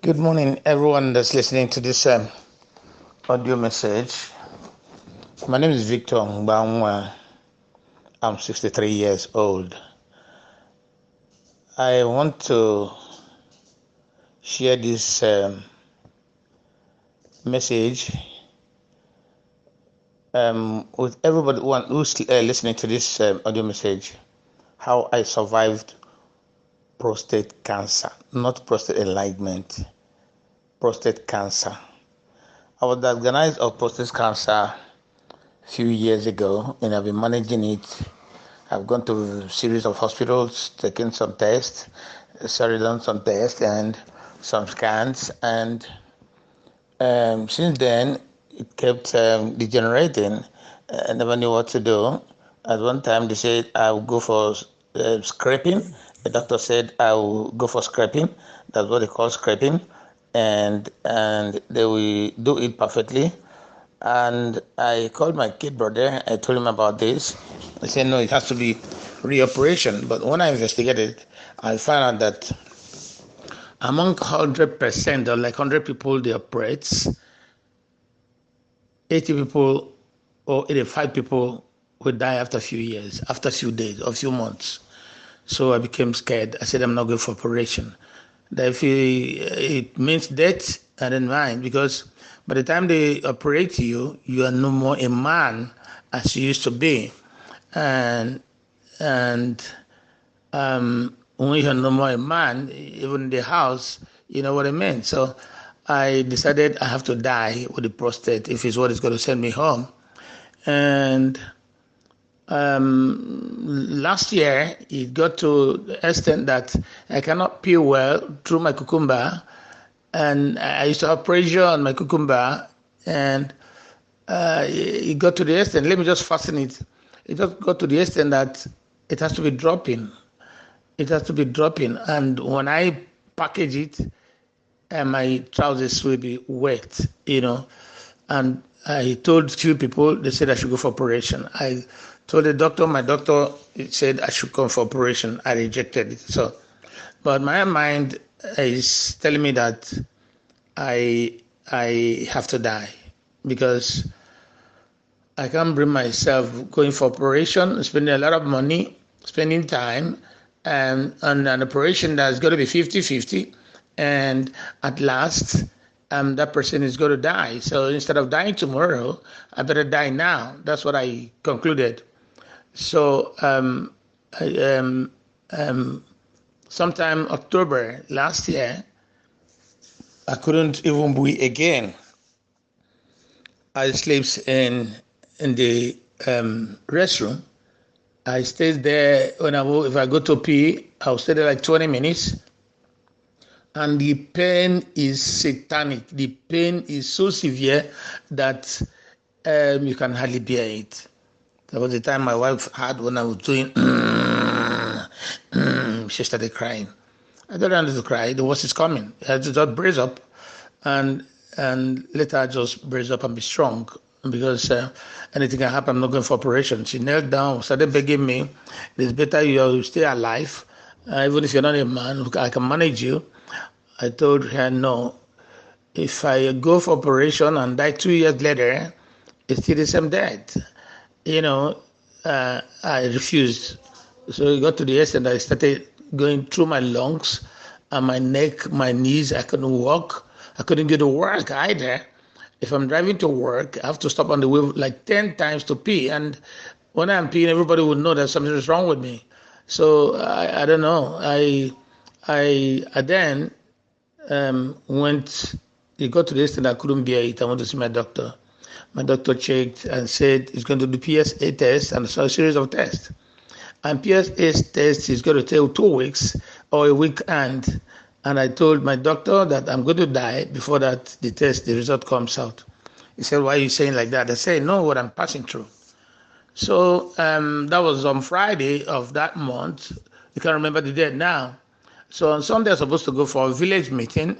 Good morning, everyone that's listening to this audio message. My name is Victor Ngbanwa. I'm 63 years old. I want to share this message with everybody who's listening to this audio message. How I survived prostate cancer, not prostate enlargement, prostate cancer. I was diagnosed of prostate cancer a few years ago, and I've been managing it. I've gone to a series of hospitals, taken some tests, done some tests and some scans, and since then it kept degenerating. I never knew what to do. At one time they said I would go for scraping. The doctor said I will go for scraping. That's what they call scraping, and they will do it perfectly. And I called my kid brother. I told him about this. He said, no, it has to be reoperation. But when I investigated, I found out that among 100% or like 100 people they operate, 80 people or 85 people would die after a few years, after a few days or a few months. So I became scared. I said, I'm not going for operation. That if it means death, I didn't mind, because by the time they operate you, you are no more a man as you used to be. And when you're no more a man, even in the house, you know what I mean. So I decided I have to die with the prostate if it's what is going to send me home. And last year it got to the extent that I cannot pee well through my cucumber, and I used to have pressure on my cucumber, and it got to the extent. Let me just fasten it. It just got to the extent that it has to be dropping. It has to be dropping, and when I package it, my trousers will be wet, And I told few people, they said I should go for operation. I told the doctor, my doctor said I should come for operation. I rejected it. So, but my mind is telling me that I have to die, because I can't bring myself going for operation, spending a lot of money, spending time, and on an operation that's going to be 50-50, and at last that person is going to die. So instead of dying tomorrow, I better die now. That's what I concluded. So sometime October last year, I couldn't even breathe again. I slept in the restroom. I stayed there. If I go to pee, I'll stay there like 20 minutes. And the pain is satanic. The pain is so severe that you can hardly bear it. That was the time my wife had when I was doing, she started crying. I don't want to cry. The worst is coming. I had to just brace up, and later I just brace up and be strong, because anything can happen. I'm not going for operation. She knelt down, started begging me, it's better you stay alive. Even if you're not a man, I can manage you. I told her, no, if I go for operation and die 2 years later, it's still the same death. I refused. So it got to the extent I started going through my lungs and my neck, my knees. I couldn't walk. I couldn't get to work either. If I'm driving to work, I have to stop on the way like 10 times to pee. And when I'm peeing, everybody would know that something is wrong with me. So I don't know. I then it got to the extent I couldn't bear it. I went to see my doctor. My doctor checked and said he's going to do PSA test and a series of tests. And PSA test is going to take 2 weeks or a week. And I told my doctor that I'm going to die before that the result comes out. He said, why are you saying like that? I said, no, what I'm passing through. So that was on Friday of that month. You can't remember the date now. So on Sunday, I was supposed to go for a village meeting,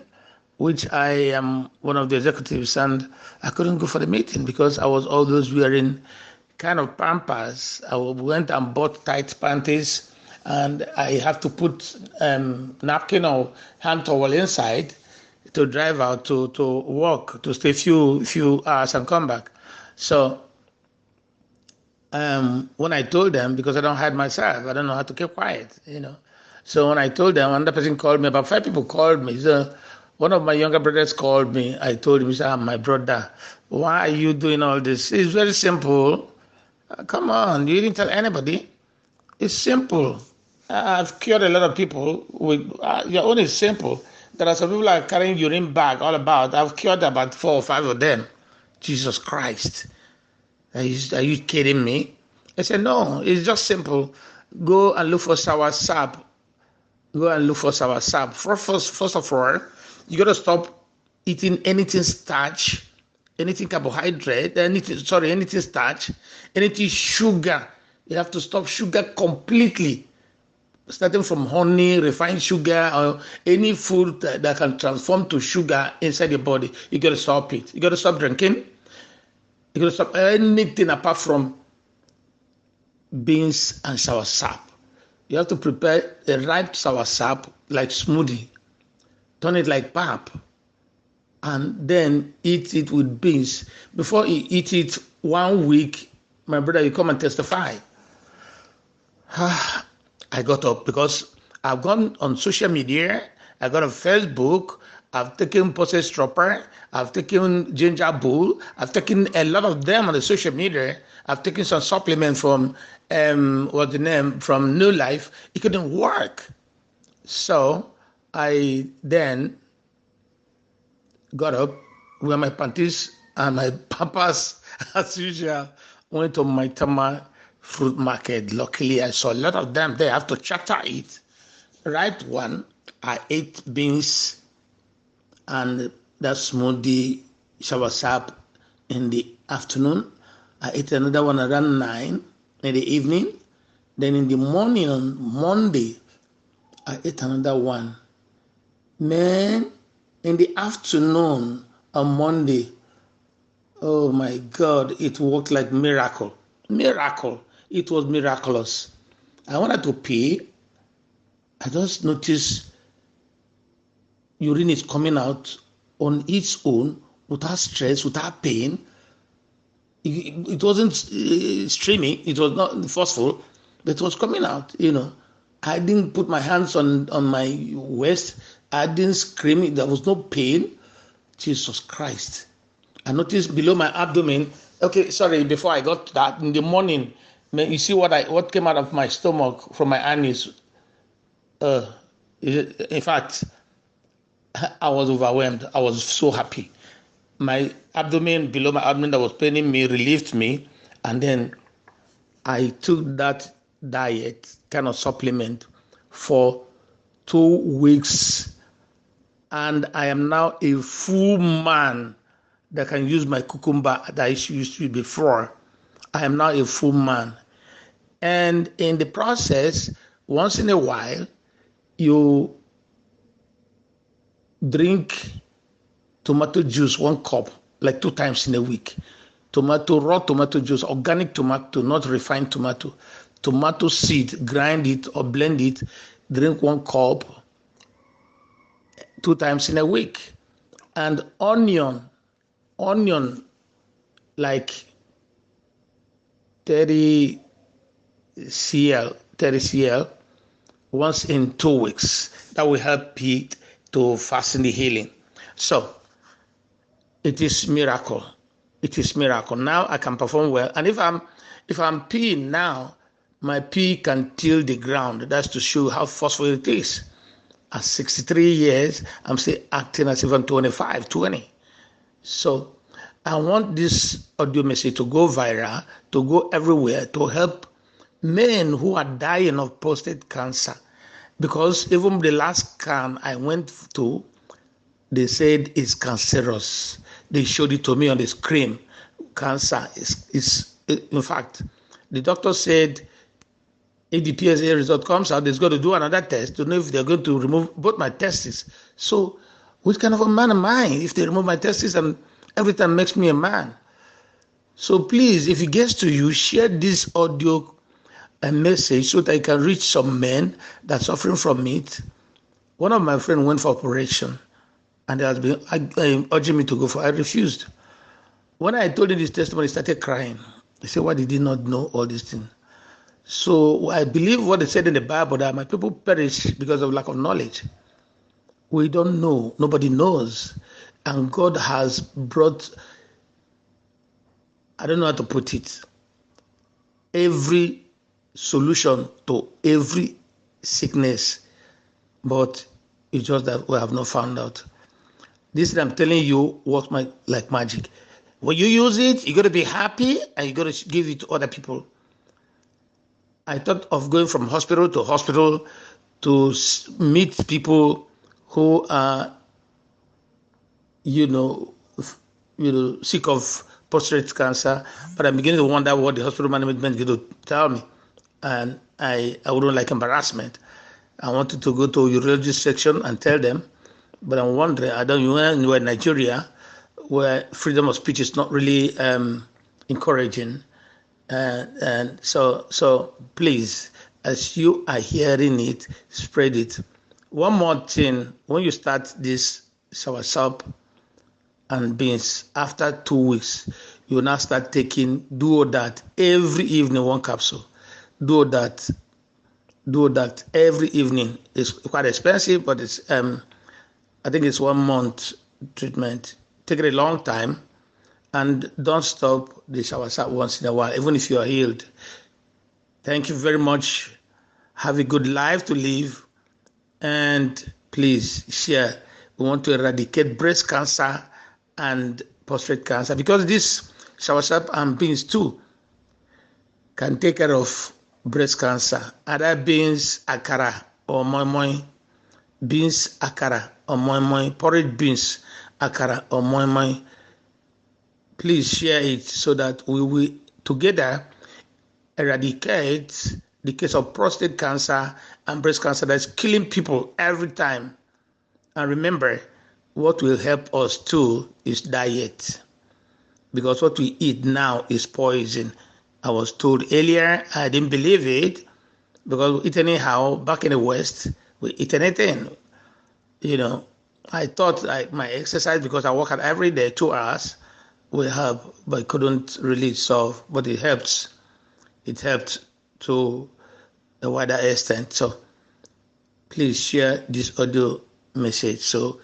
which I am one of the executives, and I couldn't go for the meeting because I was always wearing kind of pampers. I went and bought tight panties, and I have to put napkin or hand towel inside to drive out to work, to stay few hours and come back. So when I told them, because I don't hide myself, I don't know how to keep quiet. So when I told them, another person called me, about 5 people called me. So one of my younger brothers called me. I told him, he said, my brother, why are you doing all this? It's very simple. Come on, you didn't tell anybody. It's simple. I've cured a lot of people with your own is simple. There are some people that are carrying urine bag all about. I've cured about 4 or 5 of them. Jesus Christ. Are you kidding me? I said, no, it's just simple. Go and look for sour sap. Go and look for sour sap. First of all, you got to stop eating anything starch, anything carbohydrate, anything starch, anything sugar. You have to stop sugar completely. Starting from honey, refined sugar, or any food that can transform to sugar inside your body. You got to stop it. You got to stop drinking. You got to stop anything apart from beans and sour sap. You have to prepare a ripe sour sap like smoothie. Turn it like pap. And then eat it with beans. Before you eat it 1 week, my brother, you come and testify. I got up because I've gone on social media. I got on Facebook. I've taken Processed Stropper. I've taken Ginger Bull. I've taken a lot of them on the social media. I've taken some supplement from from New Life. It couldn't work. So I then got up with my panties and my pampers as usual. Went to my Tama fruit market. Luckily, I saw a lot of them there. I have to charter it. Right one, I ate beans and that smoothie shower sap in the afternoon. I ate another one around 9 in the evening. Then in the morning on Monday, I ate another one. Man, in the afternoon on Monday, oh my God, it worked like miracle. Miracle. It was miraculous. I wanted to pee. I just noticed urine is coming out on its own without stress, without pain. It wasn't streaming. It was not forceful, but it was coming out. I didn't put my hands on my waist. I didn't scream. There was no pain. Jesus Christ. I noticed below my abdomen. Okay, sorry, before I got to that, in the morning, you see what came out of my stomach from my anus. In fact, I was overwhelmed. I was so happy. My abdomen, below my abdomen that was paining me, relieved me. And then I took that diet, kind of supplement, for 2 weeks. And I am now a full man that can use my cucumber that I used to before. I am now a full man. And in the process, once in a while, you drink tomato juice, 1 cup, like 2 times in a week. Raw tomato juice, organic tomato, not refined tomato. Tomato seed, grind it or blend it, drink 1 cup 2 times in a week. And onion, like 30 cl once in 2 weeks. That will help it to fasten the healing. So it is miracle. It is miracle. Now I can perform well. And if I'm peeing now, my pee can till the ground. That's to show how forceful it is. At 63 years, I'm still acting as if I'm 25, 20. So I want this audio message to go viral, to go everywhere, to help men who are dying of prostate cancer. Because even the last scan I went to, they said it's cancerous. They showed it to me on the screen. Cancer is in fact, the doctor said if the PSA result comes out, they're going to do another test to know if they're going to remove both my testes. So what kind of a man am I if they remove my testes and every time makes me a man? So please, if it gets to you, share this audio and message so that I can reach some men that are suffering from it. One of my friends went for operation. and they has been urging me to go for. I refused. When I told him this testimony, he started crying. He said, "Why did he not know all these things?" So I believe what they said in the Bible, that my people perish because of lack of knowledge. We don't know. Nobody knows. And God has brought, I don't know how to put it, every solution to every sickness. But it's just that we have not found out. This that I'm telling you works like magic. When you use it, you got to be happy and you got to give it to other people. I thought of going from hospital to hospital to meet people who are, sick of prostate cancer, but I'm beginning to wonder what the hospital management is going to tell me, and I wouldn't like embarrassment. I wanted to go to urology section and tell them, but I'm wondering, I don't know, in Nigeria, where freedom of speech is not really encouraging, and so please, as you are hearing it, spread it. One more thing, when you start this soursop and beans, after 2 weeks, you now start taking that every evening, one capsule. Do that every evening. It's quite expensive, but it's I think it's 1 month treatment. Take it a long time, and don't stop the soursop once in a while, even if you are healed. Thank you very much. Have a good life to live, and please share. We want to eradicate breast cancer and prostate cancer, because this soursop and beans too can take care of breast cancer. Other beans akara or moi moi, beans akara or moi moi, porridge beans akara or moi moi. Please share it so that we will together eradicate the case of prostate cancer and breast cancer that's killing people every time. And remember, what will help us too is diet, because what we eat now is poison. I was told earlier, I didn't believe it, because we eat anyhow. Back in the West, we eat anything. I thought my exercise, because I work out every day 2 hours, will help, but it couldn't really solve. But it helped. It helped to a wider extent. So please share this audio message so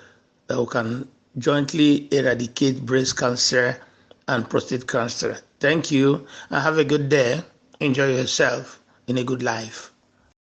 that we can jointly eradicate breast cancer and prostate cancer. Thank you, and have a good day. Enjoy yourself in a good life.